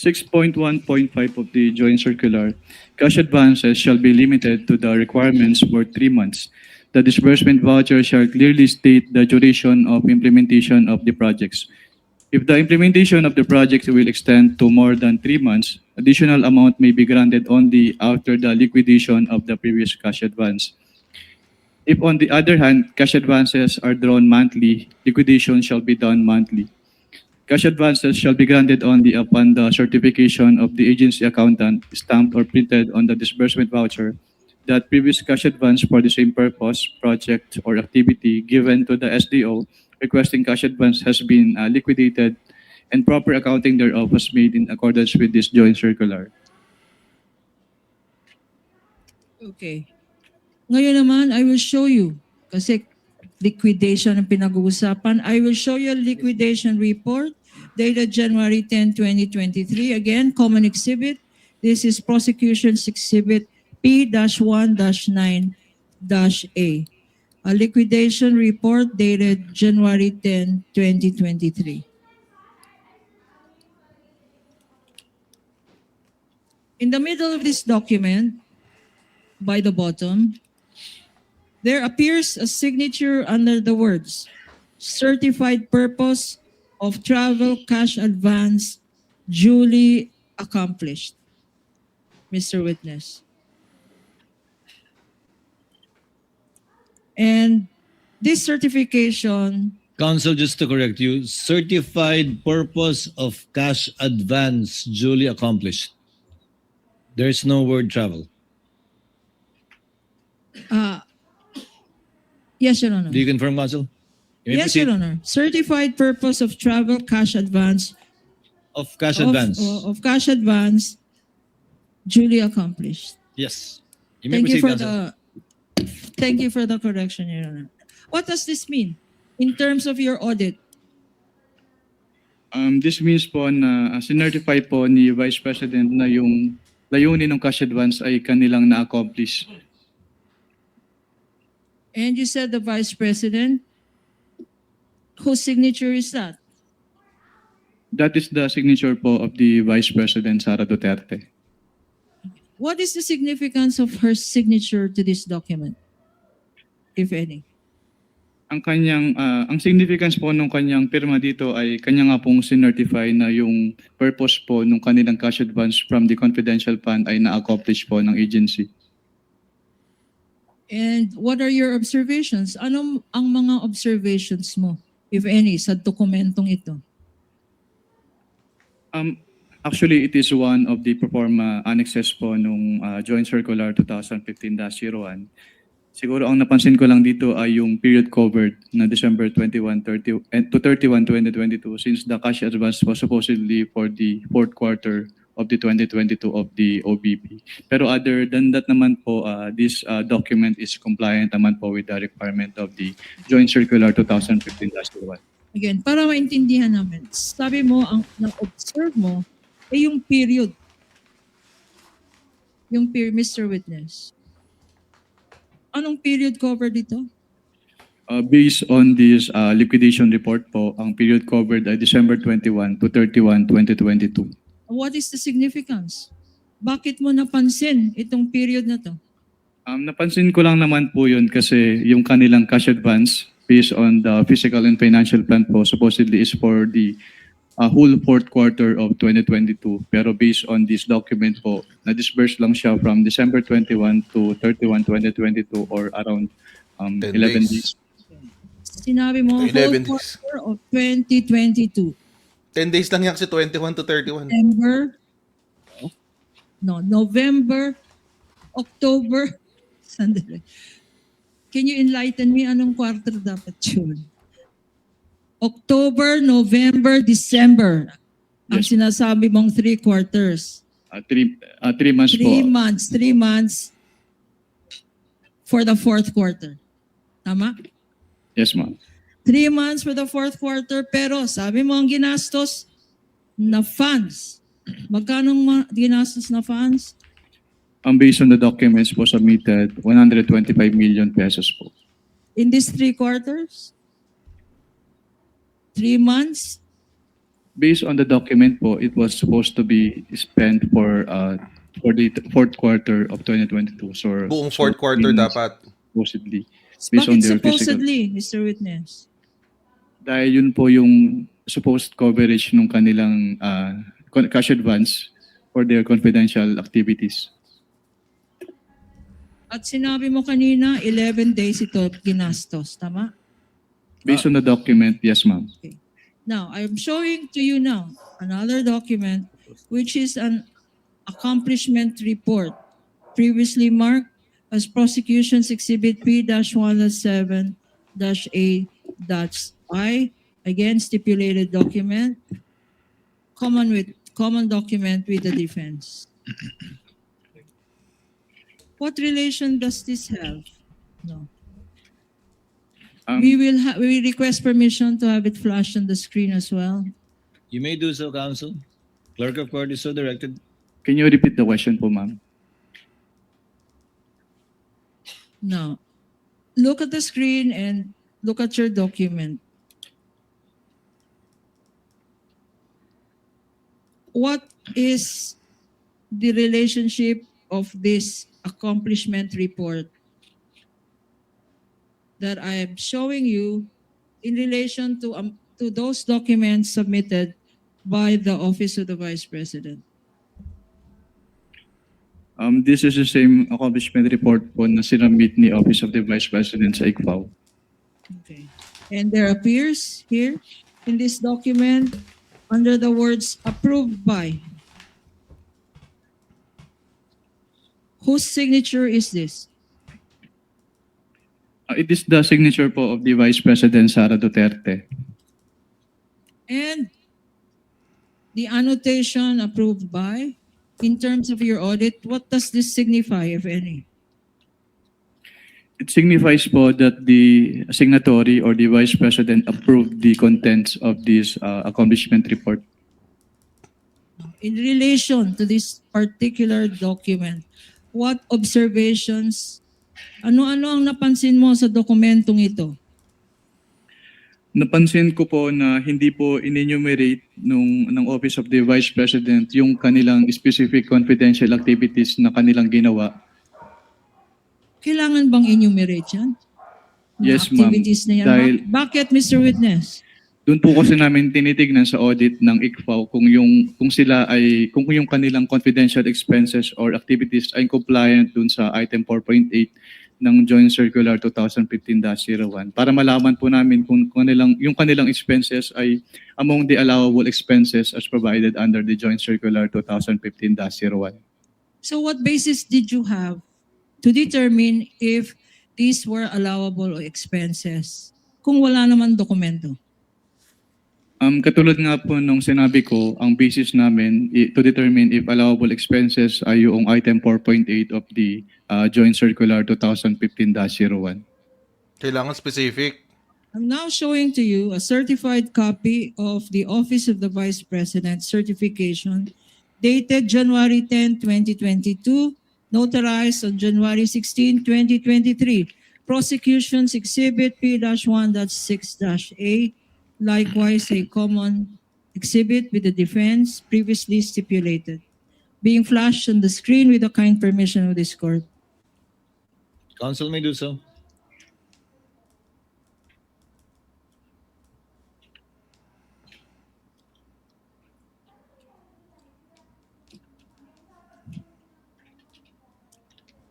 6.1.5 of the joint circular, cash advances shall be limited to the requirements for 3 months. The disbursement voucher shall clearly state the duration of implementation of the projects. If the implementation of the project will extend to more than 3 months, additional amount may be granted only after the liquidation of the previous cash advance. If on the other hand, cash advances are drawn monthly, liquidation shall be done monthly. Cash advances shall be granted only upon the certification of the agency accountant stamped or printed on the disbursement voucher that previous cash advance for the same purpose, project, or activity given to the SDO requesting cash advance has been liquidated and proper accounting thereof was made in accordance with this joint circular. Okay. Ngayon naman, I will show you. Kasi liquidation ang pinag-uusapan. I will show you a liquidation report dated January 10, 2023. Again, common exhibit. This is prosecution's exhibit P-1-9-A. A liquidation report dated January 10, 2023. In the middle of this document, by the bottom, there appears a signature under the words, certified purpose of travel cash advance duly accomplished. Mr. Witness. And this certification, Counsel, just to correct you, certified purpose of cash advance duly accomplished. There's no word travel. yes, Your Honor. Do you confirm, Counsel? You may Yes, proceed. Your Honor. Certified purpose of travel cash advance Of cash advance. of cash advance duly accomplished. Yes. You may Thank you proceed, for Counsel. thank you for the correction, Your Honor. What does this mean in terms of your audit? This means po na sinertify po ni Vice President na yung layunin ng cash advance ay kanilang na-accomplish. And you said the Vice President, whose signature is that? That is the signature po of the Vice President Sara Duterte. What is the significance of her signature to this document, if any? Ang significance po nung kanyang pirma dito ay kanya nga pong sinertify na yung purpose po nung kanilang cash advance from the confidential fund ay na-accomplish po ng agency. And what are your observations? Ano ang mga observations mo, if any, sa dokumentong ito? Actually, it is one of the proforma annexes po nung Joint Circular 2015-01. Siguro ang napansin ko lang dito ay yung period covered na December 21 to 31, 2022 since the cash advance was supposedly for the fourth quarter of the 2022 of the OBP. Pero other than that naman po, this document is compliant naman po with the requirement of the Joint Circular 2015-01. Again, para maintindihan namin, sabi mo, ang na-observe mo ay yung period. Yung period, Mr. Witness. Anong period covered dito? Based on this liquidation report po, ang period covered ay December 21 to 31, 2022. What is the significance? Bakit mo napansin itong period na to? Napansin ko lang naman po yun kasi yung kanilang cash advance based on the physical and financial plan po supposedly is for the whole fourth quarter of 2022. Pero based on this document po, na-disburse lang siya from December 21 to 31, 2022 or around 10 11 days. days. Sinabi mo, whole 11 days. quarter of 2022. 10 days lang yan kasi 21 to 31. November, October, sandali. Can you enlighten me anong quarter dapat yun? October, November, December. Ang Yes. sinasabi mong 3 quarters. 3 months po. 3 months for the fourth quarter. Tama? Yes, ma'am. 3 months for the fourth quarter, pero sabi mo ang ginastos na funds. Magkano ginastos na funds? Based on the documents po submitted, 125 million pesos po. In these 3 quarters? 3 months? Based on the document po, it was supposed to be spent for the fourth quarter of 2022. So, Buong fourth quarter dapat. supposedly. Based on Bakit their physical. supposedly, Mr. Witness? Dahil yun po yung supposed coverage ng kanilang cash advance for their confidential activities. At sinabi mo kanina, 11 days ito ginastos, tama? Based on the document, yes, ma'am. Now, I'm showing to you now another document which is an accomplishment report previously marked as Prosecution's Exhibit P-107-A-I, again stipulated document, common document with the defense. What relation does this have? No. Um, We request permission to have it flashed on the screen as well. You may do so, counsel. Clerk of court is so directed. Can you repeat the question po, ma'am? Now, look at the screen and look at your document. What is the relationship of this accomplishment report that I am showing you in relation to those documents submitted by the Office of the Vice President? This is the same accomplishment report po na sinamit ni Office of the Vice President sa ICFAO. Okay. And there appears here in this document under the words approved by. Whose signature is this? It is the signature po of the Vice President Sara Duterte. And the annotation approved by, in terms of your audit, what does this signify, if any? It signifies po that the signatory or the Vice President approved the contents of this accomplishment report. In relation to this particular document, what observations, ano-ano ang napansin mo sa dokumentong ito? Napansin ko po na hindi po in-enumerate ng Office of the Vice President yung kanilang specific confidential activities na kanilang ginawa. Kailangan bang enumerate yan? Mga Yes, ma'am. activities na yan. Dahil- Bakit, Mr. Witness? Doon po kasi namin tinitignan sa audit ng ICFAO kung yung kanilang confidential expenses or activities ay compliant dun sa item 4.8 ng Joint Circular 2015-01 para malaman po namin kung yung kanilang expenses ay among the allowable expenses as provided under the Joint Circular 2015-01. So what basis did you have to determine if these were allowable expenses kung wala naman dokumento? Katulad nga po nung sinabi ko, ang basis namin to determine if allowable expenses ay yung item 4.8 of the Joint Circular 2015-01. Kailangan specific. I'm now showing to you a certified copy of the Office of the Vice President certification dated January 10, 2022, notarized on January 16, 2023. Prosecution's Exhibit P-1.6-A, likewise a common exhibit with the defense previously stipulated, being flashed on the screen with the kind permission of this court. Counsel may do so.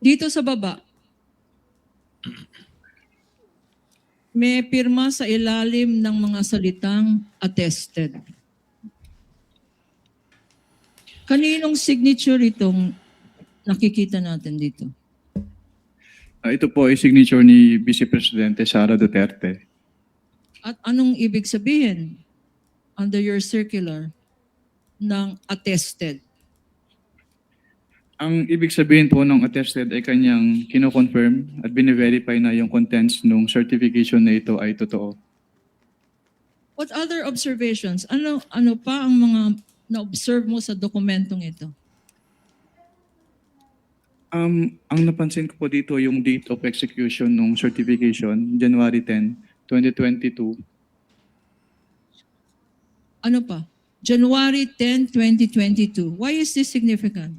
Dito sa baba, may pirma sa ilalim ng mga salitang attested. Kaninong signature itong nakikita natin dito? Ito po ay signature ni Vice Presidente Sara Duterte. At anong ibig sabihin under your circular ng attested? Ang ibig sabihin po ng attested ay kanyang kino-confirm at bine-verify na yung contents ng certification na ito ay totoo. What other observations? Ano pa ang mga na-observe mo sa dokumentong ito? Ang napansin ko po dito yung date of execution ng certification, January 10, 2022. Ano pa? January 10, 2022. Why is this significant?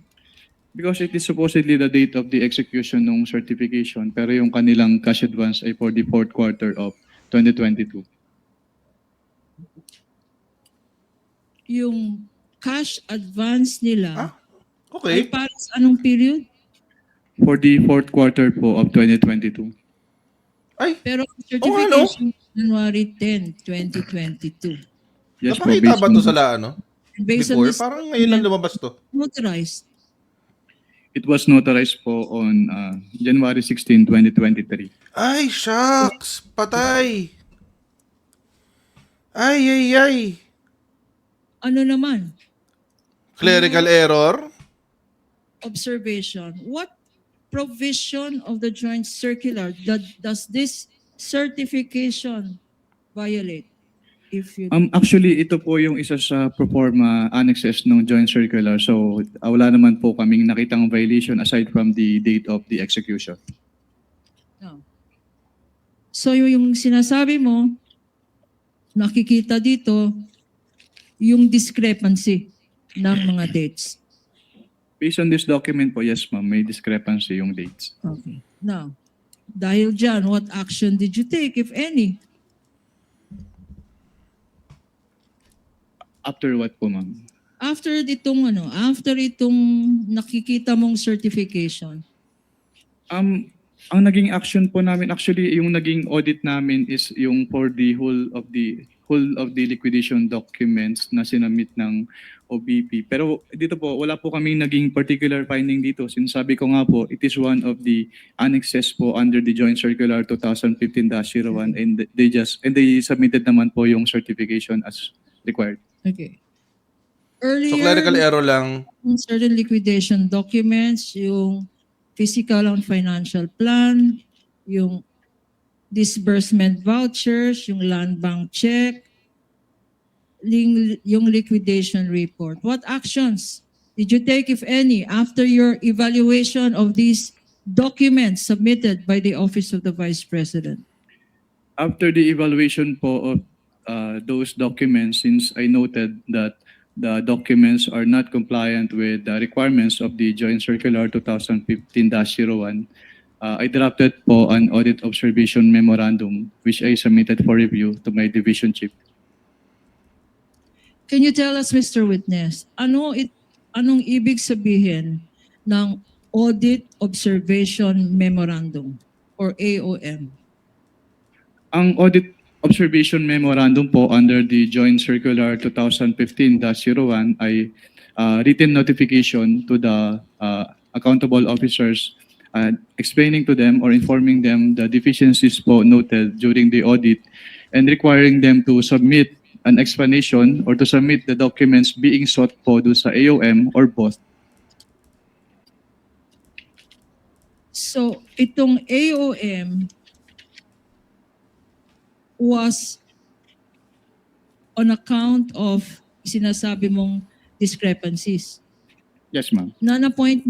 Because it is supposedly the date of the execution ng certification, pero yung kanilang cash advance ay for the fourth quarter of 2022. Yung cash advance nila Ah, ay okay. para sa anong period? For the fourth quarter po of 2022. Ay, Pero ang Oo nga, no? certification January 10, 2022. Yes po, napakita ba to based sa ano? Based on Before? this Parang ngayon lang lumabas to. notarized. it was notarized po on January 16, 2023. Ay, shucks! Patay! Ay, ay, ay! Ano naman? Clerical error? Observation. What provision of the joint circular does this certification violate? If you Actually, ito po yung isa sa proforma annexes ng joint circular. So, wala naman po kaming nakitang violation aside from the date of the execution. no. So yung sinasabi mo, nakikita dito yung discrepancy ng mga dates. Based on this document po, yes ma'am, may discrepancy yung dates. Okay. Now, dahil dyan, what action did you take, if any? After what po ma'am? After itong nakikita mong certification, Ang naging action po namin, actually yung naging audit namin is yung for the whole of the liquidation documents na sinamit ng OBP. Pero dito po, wala po kaming naging particular finding dito. Sinasabi ko nga po, it is one of the annexes po under the Joint Circular 2015-01 and they submitted naman po yung certification as required. okay. Earlier, So, clerical error lang. yung certain liquidation documents, yung physical and financial plan, yung disbursement vouchers, yung land bank check, yung liquidation report. What actions did you take, if any, after your evaluation of these documents submitted by the Office of the Vice President? After the evaluation po of those documents, since I noted that the documents are not compliant with the requirements of the Joint Circular 2015-01, I drafted po an audit observation memorandum which I submitted for review to my division chief. Can you tell us, Mr. Witness, anong ibig sabihin ng Audit Observation Memorandum or AOM? Ang audit observation memorandum po under the Joint Circular 2015-01 ay written notification to the accountable officers explaining to them or informing them the deficiencies po noted during the audit and requiring them to submit an explanation or to submit the documents being sought po do sa AOM or both. So, itong AOM was on account of sinasabi mong discrepancies. Yes, ma'am. Na-point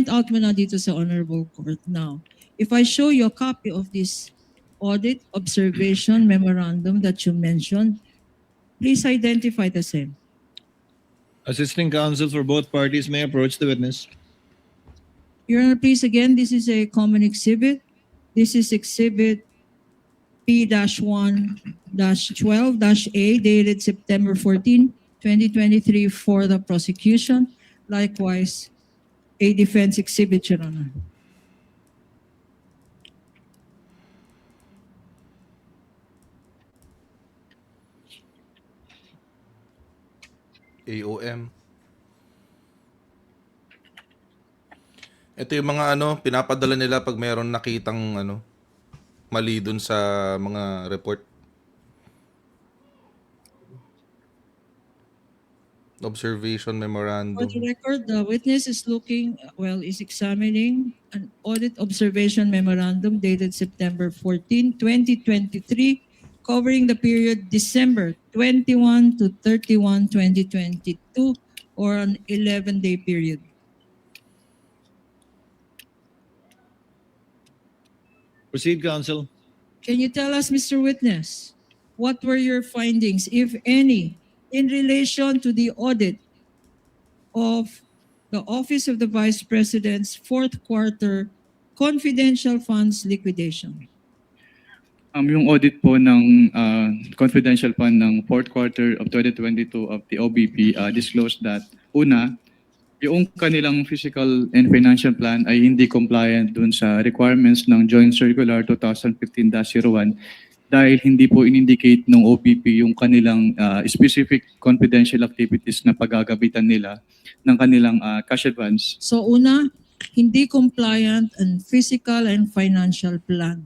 out mo na dito sa Honorable Court. Now, if I show you a copy of this audit observation memorandum that you mentioned, please identify the same. Assisting counsel for both parties may approach the witness. Your Honor, please again, this is a common exhibit. This is exhibit P-1-12-A dated September 14, 2023 for the prosecution. Likewise, a defense exhibit, Your Honor. AOM. Ito yung mga pinapadala nila pag mayroon nakitang mali dun sa mga report. Observation For memorandum. the record, the witness is examining an audit observation memorandum dated September 14, 2023, covering the period December 21 to 31, 2022, or an 11-day period. Proceed, counsel. Can you tell us, Mr. Witness, what were your findings, if any, in relation to the audit of the Office of the Vice President's fourth quarter confidential funds liquidation. Yung audit po ng confidential fund ng fourth quarter of 2022 of the OBP disclosed that una, yung kanilang physical and financial plan ay hindi compliant dun sa requirements ng Joint Circular 2015-01 dahil hindi po in-indicate ng OBP yung kanilang specific confidential activities na paggagabitan nila ng kanilang cash advance. So una, hindi compliant ang physical and financial plan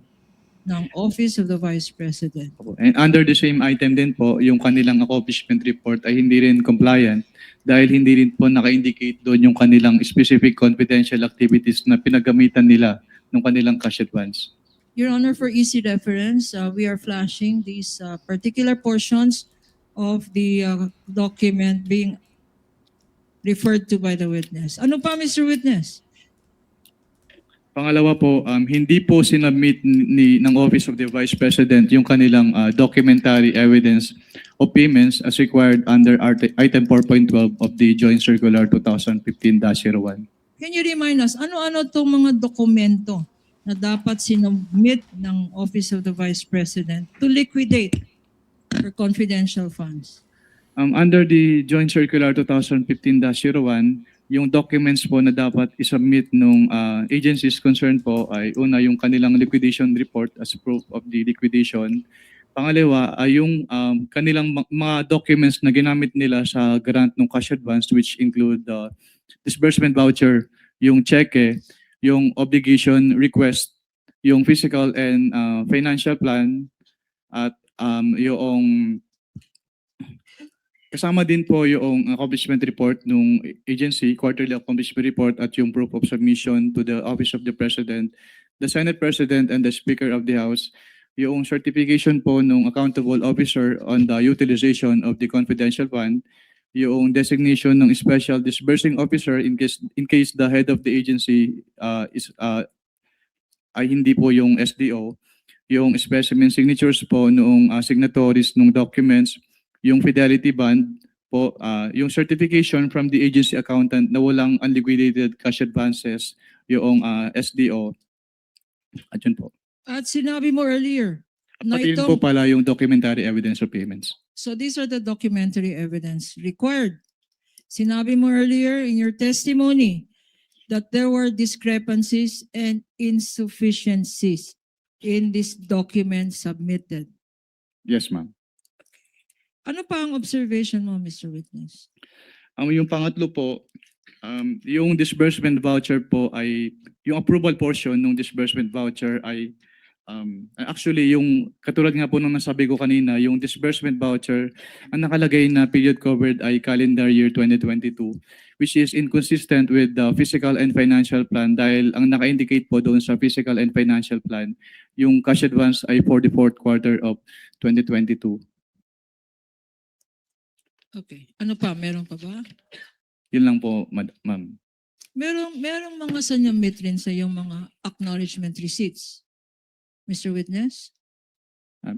ng Office of the Vice President. And under the same item din po, yung kanilang accomplishment report ay hindi rin compliant dahil hindi rin po naka-indicate doon yung kanilang specific confidential activities na pinagamitan nila ng kanilang cash advance. Your Honor, for easy reference, we are flashing these particular portions of the document being referred to by the witness. Ano pa, Mr. Witness? Pangalawa po, hindi po sinubmit ng Office of the Vice President yung kanilang documentary evidence of payments as required under item 4.12 of the Joint Circular 2015-01. Can you remind us, ano-ano itong mga dokumento na dapat sinubmit ng Office of the Vice President to liquidate for confidential funds? Under the Joint Circular 2015-01, yung documents po na dapat isubmit ng agencies concerned po ay una yung kanilang liquidation report as proof of the liquidation. Pangalawa ay yung kanilang mga documents na ginamit nila sa grant ng cash advance which include the disbursement voucher, yung cheque, yung obligation request, yung physical and financial plan at yung kasama din po yung accomplishment report ng agency, quarterly accomplishment report at yung proof of submission to the Office of the President, the Senate President and the Speaker of the House, yung certification po ng accountable officer on the utilization of the confidential fund, yung designation ng special disbursing officer in case the head of the agency ay hindi po yung SDO, yung specimen signatures po noong signatories ng documents, yung fidelity bond po, yung certification from the agency accountant na walang unliquidated cash advances, yung SDO. At yun po. At sinabi mo earlier, na Pati rin po itong, pala yung documentary evidence of payments. so these are the documentary evidence required. Sinabi mo earlier in your testimony that there were discrepancies and insufficiencies in this document submitted. Yes, ma'am. Ano pa ang observation mo, Mr. Witness? Yung pangatlo po, yung disbursement voucher po ay, yung approval portion ng disbursement voucher ay, actually yung katulad nga po nung nasabi ko kanina, yung disbursement voucher, ang nakalagay na period covered ay calendar year 2022, which is inconsistent with the physical and financial plan dahil ang naka-indicate po doon sa physical and financial plan, yung cash advance ay for the fourth quarter of 2022. Okay. Ano pa? Meron pa ba? Yun lang po, ma'am. Merong mga sanyamit rin sa yung mga acknowledgement receipts. Mr. Witness?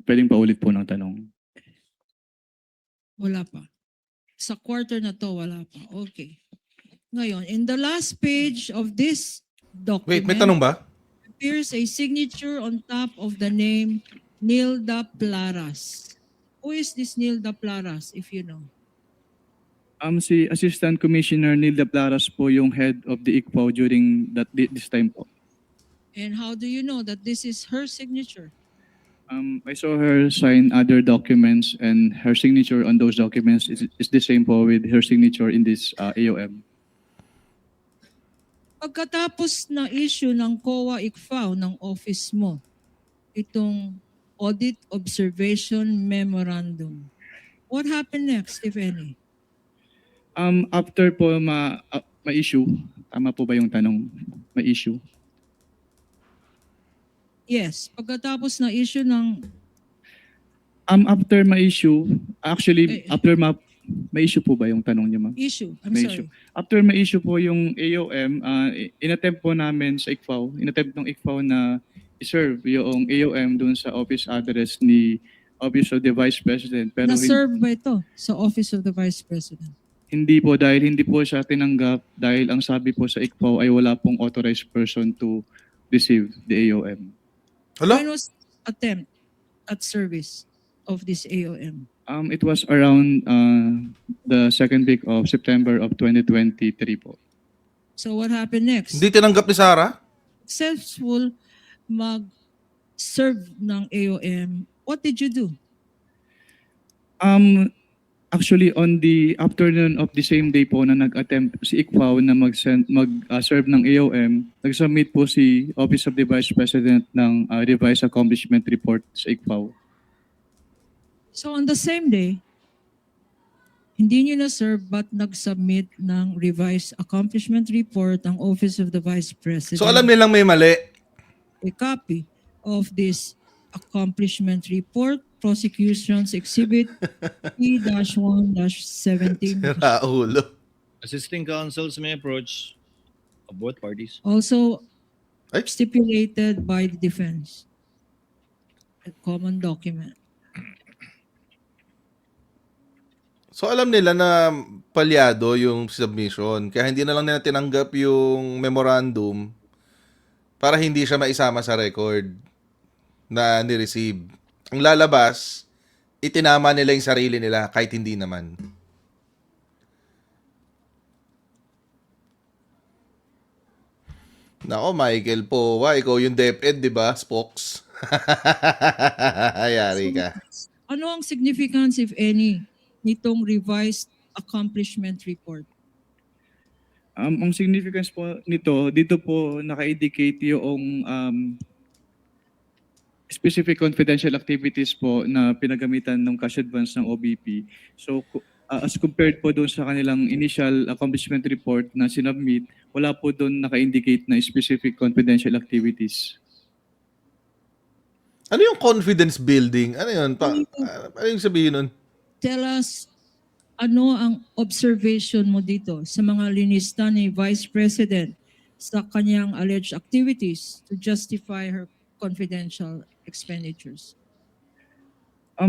Pwedeng paulit po ng tanong. Wala pa. Sa quarter na to, wala pa. Okay. Ngayon, in the last page of this document, Wait, may tanong ba? appears a signature on top of the name Nilda Plaras. Who is this Nilda Plaras, if you know? Si Assistant Commissioner Nilda Plaras po yung head of the ICPO during this time po. And how do you know that this is her signature? I saw her sign other documents and her signature on those documents is the same po with her signature in this AOM. Pagkatapos na issue ng COA ICFAO ng office mo, itong Audit Observation Memorandum, what happened next, if any? After po ma-issue, tama po ba yung tanong? Ma-issue? Yes, pagkatapos na issue ng After ma-issue, actually, Eh. after ma-issue po ba yung tanong niyo, ma'am? issue, I'm May sorry. issue. After ma-issue po yung AOM, inattempt po namin sa ICFAO, inattempt ng ICFAO na i-serve yung AOM dun sa office address ni Office of the Vice President. Pero Na-serve ba ito sa Office of the Vice President? hindi po, dahil hindi po siya tinanggap dahil ang sabi po sa ICPAW ay wala pong authorized person to receive the AOM. Hala? When was attempt at service of this AOM? It was around the second week of September of 2023 po. So what happened next? Hindi tinanggap ni Sarah? Successful mag-serve ng AOM. What did you do? Actually, on the afternoon of the same day po na nag-attempt si ICFAO na mag-serve ng AOM, nag-submit po si Office of the Vice President ng revised accomplishment report sa ICFAO. So on the same day, hindi nyo na-serve but nag-submit ng revised accomplishment report ang Office of the Vice President. So alam nilang may mali. A copy of this accomplishment report, Prosecution's Exhibit P-1-17. Raulo. Assisting counsels may approach of both parties. Also Ay. stipulated by the defense. A common document. So alam nila na palyado yung submission. Kaya hindi na lang nila tinanggap yung memorandum para hindi siya maisama sa record na ni-receive. Ang lalabas, itinama nila yung sarili nila kahit hindi naman. Nako, Michael Powa, ikaw yung DepEd, di ba? Spokes. Yari ka. Ano ang significance, if any, nitong revised accomplishment report? Ang significance po nito, dito po naka-indicate yung specific confidential activities po na pinagamitan ng cash advance ng OBP. So as compared po doon sa kanilang initial accomplishment report na sinubmit, wala po doon naka-indicate na specific confidential activities. Ano yung confidence building? Ano yun? Ano yung sabihin nun? Tell us, ano ang observation mo dito sa mga linista ni Vice President sa kanyang alleged activities to justify her confidential expenditures?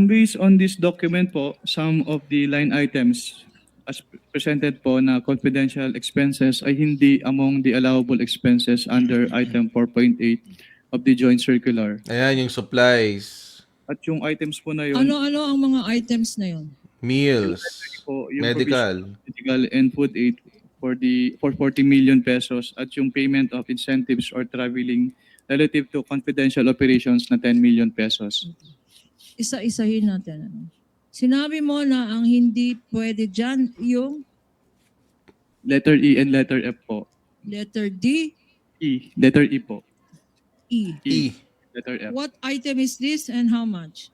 Based on this document po, some of the line items as presented po na confidential expenses ay hindi among the allowable expenses under item 4.8 of the joint circular. Ayan, yung supplies, At yung items po na yun, Ano-ano ang mga items na yun? meals, po, yung medical. medical and food aid for 40 million pesos at yung payment of incentives or traveling relative to confidential operations na 10 million pesos. Isa-isahin natin. Sinabi mo na ang hindi pwede dyan yung Letter E and letter F po. letter D, E, letter E po. E. E. Letter F. What item is this and how much?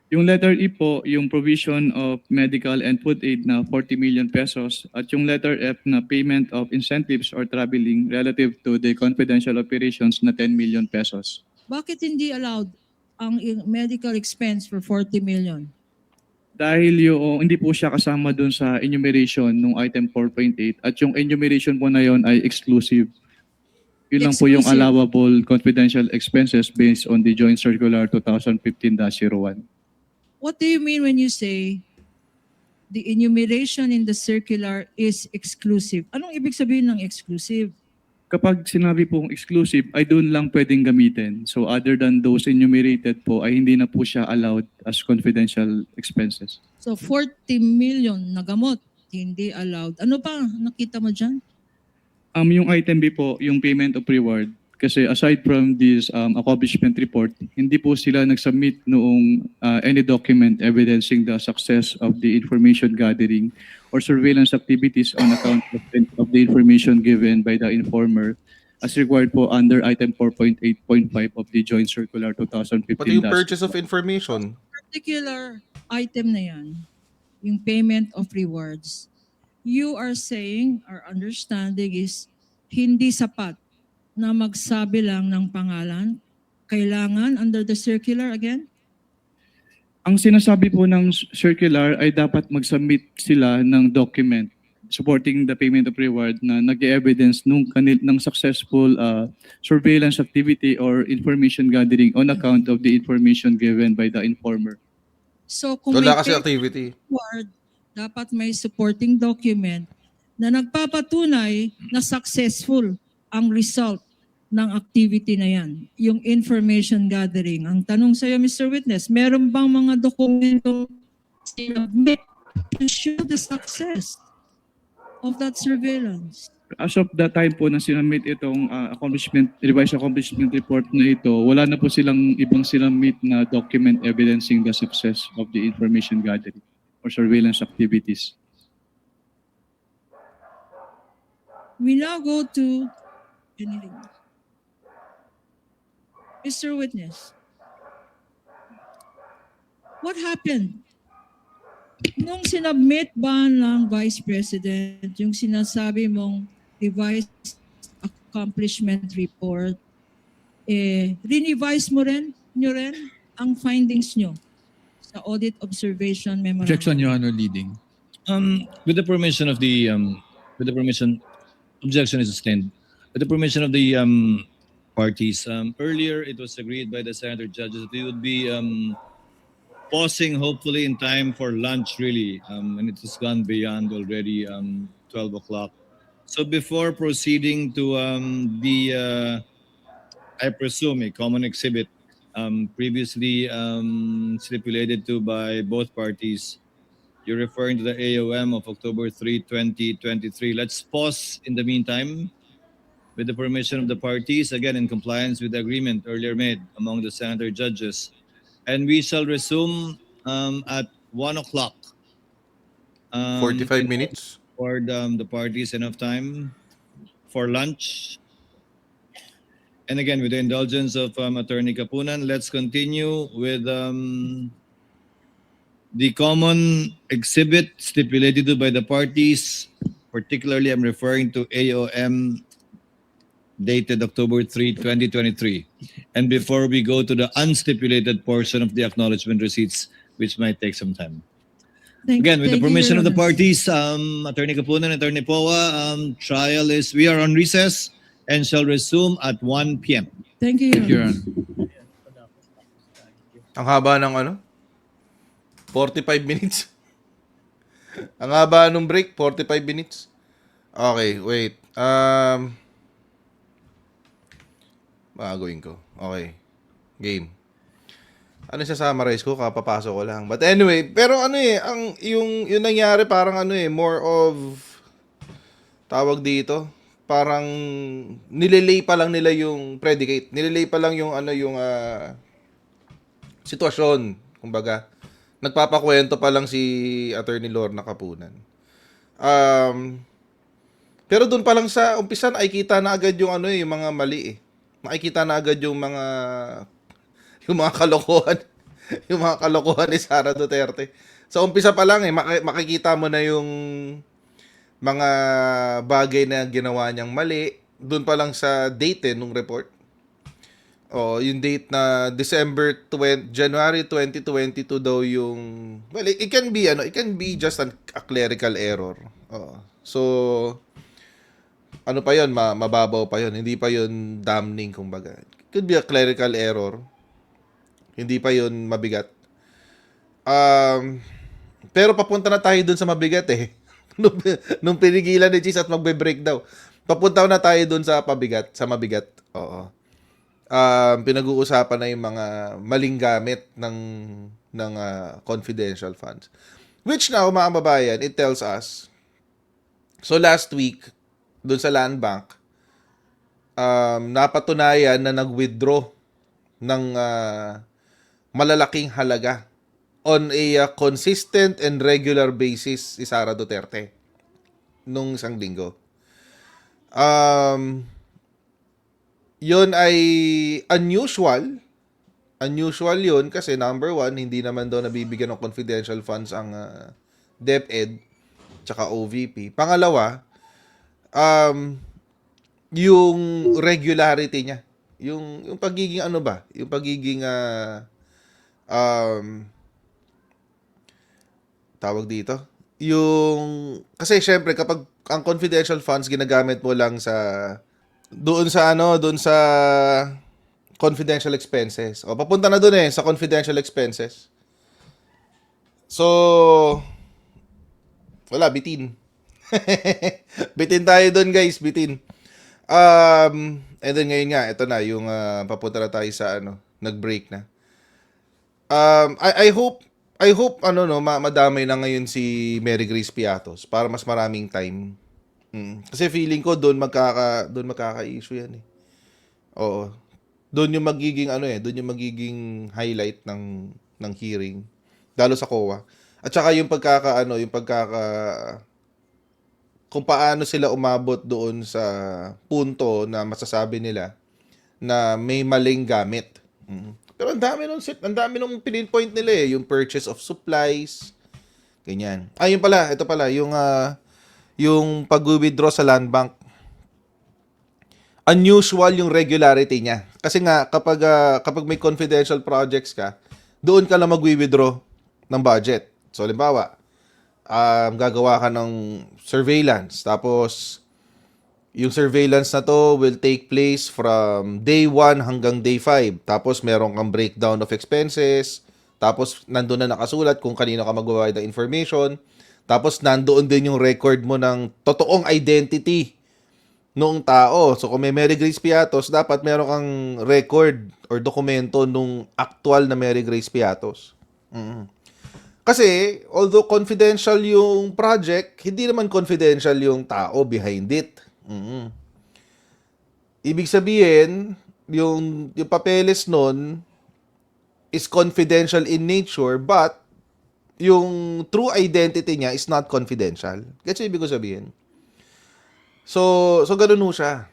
Yung letter E po, yung provision of medical and food aid na 40 million pesos at yung letter F na payment of incentives or traveling relative to the confidential operations na 10 million pesos. Bakit hindi allowed ang medical expense for 40 million? Dahil yung hindi po siya kasama dun sa enumeration ng item 4.8 at yung enumeration po na yon ay exclusive. Yun lang po yung Exclusive. allowable confidential expenses based on the Joint Circular 2015-01. What do you mean when you say the enumeration in the circular is exclusive? Anong ibig sabihin ng exclusive? Kapag sinabi pong exclusive, ay doon lang pwedeng gamitin. So other than those enumerated po, ay hindi na po siya allowed as confidential expenses. So 40 million na gamot, hindi allowed. Ano pa nakita mo dyan? Yung item B po, yung payment of reward, kasi aside from this accomplishment report, hindi po sila nag-submit noong any document evidencing the success of the information gathering or surveillance activities on account of the information given by the informer as required po under item 4.8.5 of the Joint Circular 2015. Pati yung purchase of information. Particular item na yan, yung payment of rewards, you are saying, our understanding is, hindi sapat na magsabi lang ng pangalan, kailangan under the circular again? Ang sinasabi po ng circular ay dapat mag-submit sila ng document supporting the payment of reward na nag-evidence ng successful surveillance activity or information gathering on account of the information given by the informer. So kung Wala may kasi activity. paperwork, dapat may supporting document na nagpapatunay na successful ang result ng activity na yan, yung information gathering. Ang tanong sa'yo, Mr. Witness, meron bang mga dokumentong sinabit to show the success of that surveillance? As of the time po na sinamit itong revised accomplishment report na ito, wala na po silang ibang sinamit na document evidencing the success of the information gathering or surveillance activities. We now go to anything. Mr. Witness, what happened? Nung sinubmit ba ng Vice President yung sinasabi mong revised accomplishment report, rinevise mo rin, ang findings nyo sa audit observation memorandum? Objection, Your Honor, leading. With the permission of the objection is sustained. With the permission of the parties, earlier it was agreed by the senator judges that we would be pausing hopefully in time for lunch really, and it has gone beyond already 12 o'clock. So before proceeding to I presume a common exhibit previously stipulated to by both parties, you're referring to the AOM of October 3, 2023. Let's pause in the meantime with the permission of the parties, again in compliance with the agreement earlier made among the senator judges. And we shall resume at 1 o'clock. 45 minutes. For the parties enough time for lunch. And again, with the indulgence of Attorney Kapunan, let's continue with the common exhibit stipulated to by the parties. Particularly, I'm referring to AOM dated October 3, 2023. And before we go to the unstipulated portion of the acknowledgement receipts, which might take some time. Again, with the Thank you, permission Your of the Honor. parties, Attorney Kapunan, Attorney Poa, we are on recess and shall resume at 1 p.m. Thank you, Thank you, Your Your Honor. Honor. Ang haba ng 45 minutes. Ang haba nung break, 45 minutes. Okay, wait. Gagawin ko. Okay. Game. Ano sa summarize ko? Kapapasok ko lang. But anyway, pero yung nangyari parang more of tawag dito, parang nililay pa lang nila yung predicate. Nililay pa lang yung sitwasyon, kumbaga. Nagpapakwento pa lang si Attorney Lorna Kapunan. Pero doon pa lang sa umpisa nakikita na agad yung yung mga mali eh. Makikita na agad yung mga kalokohan. Yung mga kalokohan ni Sara Duterte. Sa umpisa pa lang makikita mo na yung mga bagay na ginawa niyang mali. Doon pa lang sa date nung report. Yung date na January 2022 daw yung, well, it can be just a clerical error. So ano pa yun, mababaw pa yun. Hindi pa yun damning, kumbaga. It could be a clerical error. Hindi pa yun mabigat. Pero papunta na tayo dun sa mabigat eh. nung pinigilan ni Cheese at magbe-break daw. Papunta na tayo dun sa mabigat. Oo. Pinag-uusapan na yung mga maling gamit ng confidential funds. Which now, mga kababayan, it tells us, so last week, doon sa Land Bank, napatunayan na nag-withdraw ng malalaking halaga on a consistent and regular basis si Sara Duterte nung isang linggo. Yun ay unusual. Unusual yun kasi number one, hindi naman daw nabibigyan ng confidential funds ang DepEd tsaka OVP. Pangalawa, yung regularity niya, yung pagiging yung pagiging tawag dito, yung kasi syempre kapag ang confidential funds ginagamit mo lang doon sa confidential expenses. Papunta na doon sa confidential expenses. So, wala, bitin. Bitin tayo doon, guys, bitin. And then ngayon nga, ito na, yung papunta na tayo sa nag-break na. I hope madamay na ngayon si Mary Grace Piatos para mas maraming time. Kasi feeling ko doon magkaka-issue yan eh. Oo. Doon yung magiging doon yung magiging highlight ng hearing lalo sa COA. At saka yung kung paano sila umabot doon sa punto na masasabi nila na may maling gamit. Pero ang dami nung pinpoint nila eh, yung purchase of supplies, ganyan. Ito pala, yung pag-withdraw sa land bank. Unusual yung regularity niya. Kasi nga, kapag may confidential projects ka, doon ka lang mag-withdraw ng budget. So, halimbawa, gagawa ka ng surveillance. Tapos, yung surveillance na to will take place from day 1 hanggang day 5. Tapos, meron kang breakdown of expenses. Tapos, nandun na nakasulat kung kanino ka magbabayad ng information. Tapos, nandoon din yung record mo ng totoong identity noong tao. So, kung may Mary Grace Piatos, dapat meron kang record or dokumento nung actual na Mary Grace Piatos. Kasi, although confidential yung project, hindi naman confidential yung tao behind it. Ibig sabihin, yung papeles nun is confidential in nature, but yung true identity niya is not confidential. Gets ibig ko sabihin? So ganun ho siya.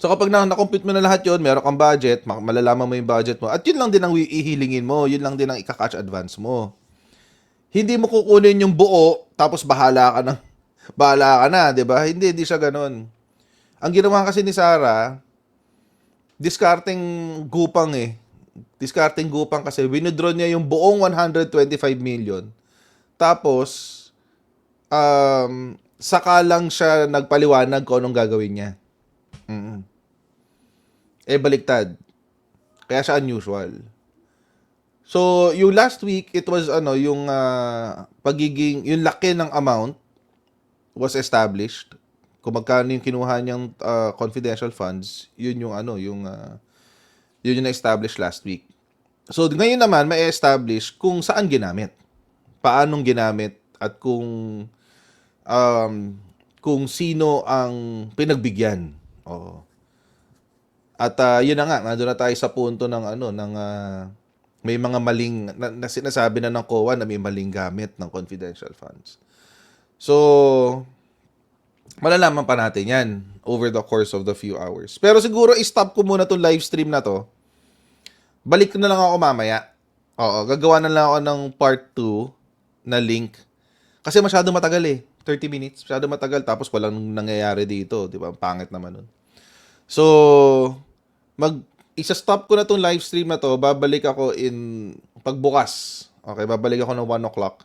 So kapag na-compute mo na lahat yon, meron kang budget, malalaman mo yung budget mo, at yun lang din ang ihilingin mo, yun lang din ang ika-cash advance mo. Hindi mo kukunin yung buo, tapos bahala ka na, di ba? Hindi siya ganun. Ang ginawa kasi ni Sarah, discarding gupang eh. Discarding gupang kasi withdraw niya yung buong 125 million. Tapos, saka lang siya nagpaliwanag kung anong gagawin niya. Baliktad. Kaya siya unusual. So, yung last week, it was yung yung laki ng amount was established. Kung magkano yung kinuha niyang confidential funds, yun yung yun yung na-establish last week. So, ngayon naman, may establish kung saan ginamit. Paanong ginamit at kung sino ang pinagbigyan. Oo. At yun na nga, nandun na tayo sa punto ng may mga maling na sinasabi na ng COA na may maling gamit ng confidential funds. So, malalaman pa natin yan over the course of the few hours. Pero siguro i-stop ko muna tong live stream na to. Balik na lang ako mamaya. Oo, gagawa na lang ako ng part 2 na link. Kasi masyado matagal eh. 30 minutes. Masyado matagal. Tapos walang nangyayari dito. Di ba? Pangit naman nun. So, isa-stop ko na tong live stream na to. Babalik ako pagbukas. Okay, babalik ako ng 1 o'clock.